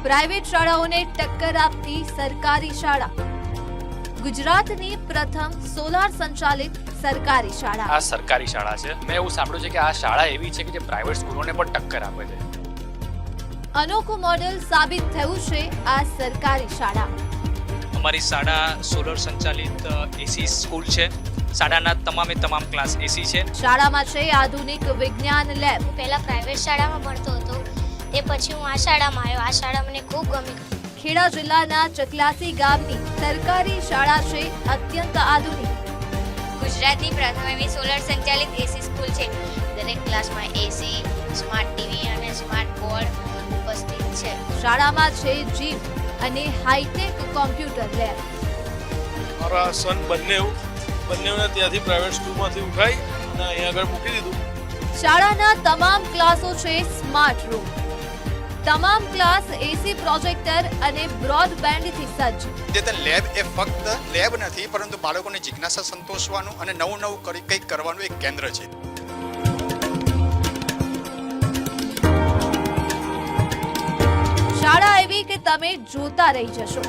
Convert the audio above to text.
Private શાળાઓને ટક્કર આપતી સરકારી શાળા. ગુજરાતની પ્રથમ સોલાર સંચાલિત સરકારી શાળા. આ સરકારી શાળા છે. મેં એવું સાંભળ્યું છે કે આ શાળા એવી છે કે જે પ્રાઇવેટ સ્કૂલોને પણ ટક્કર આપે છે. અનોખું મોડેલ સાબિત થયું છે આ સરકારી શાળા. અમારી શાળા સોલર સંચાલિત એસી સ્કૂલ છે. શાળાના તમામ ક્લાસ એસી છે. શાળામાં છે આધુનિક વિજ્ઞાન લેબ. પહેલા પ્રાઇવેટ શાળામાં ભણતો હતો, તે પછી હું આ શાળામાં આવ્યો. આ શાળા મને ખૂબ ગમી. ખેડા જિલ્લાના ચકલાસી ગામની સરકારી શાળા છે અત્યંત આધુનિક. ગુજરાતની પ્રથમ એવી સોલર સંચાલિત એસી સ્કૂલ છે. દરેક ક્લાસમાં એસી, સ્માર્ટ ટીવી અને સ્માર્ટ બોર્ડ ઉપસ્થિત છે. શાળામાં છે જીમ અને હાઈટેક કોમ્પ્યુટર લેબ. મારા સન બંનેને ત્યાંથી પ્રાઇવેટ સ્કૂલમાંથી ઉઠાઈ અને અહીંયા આગળ મૂકી દીધું. શાળાના તમામ ક્લાસો છે સ્માર્ટ રૂમ. તમામ ક્લાસ એસી પ્રોજેક્ટર અને બ્રોડબેન્ડથી સજ્જ. અદ્યતન લેબ એ ફક્ત લેબ નથી, પરંતુ બાળકોની જિજ્ઞાસા સંતોષવાનું અને નવું કંઈક કરવાનું એક કેન્દ્ર છે. શાળા એવી કે તમે જોતા રહી જશો.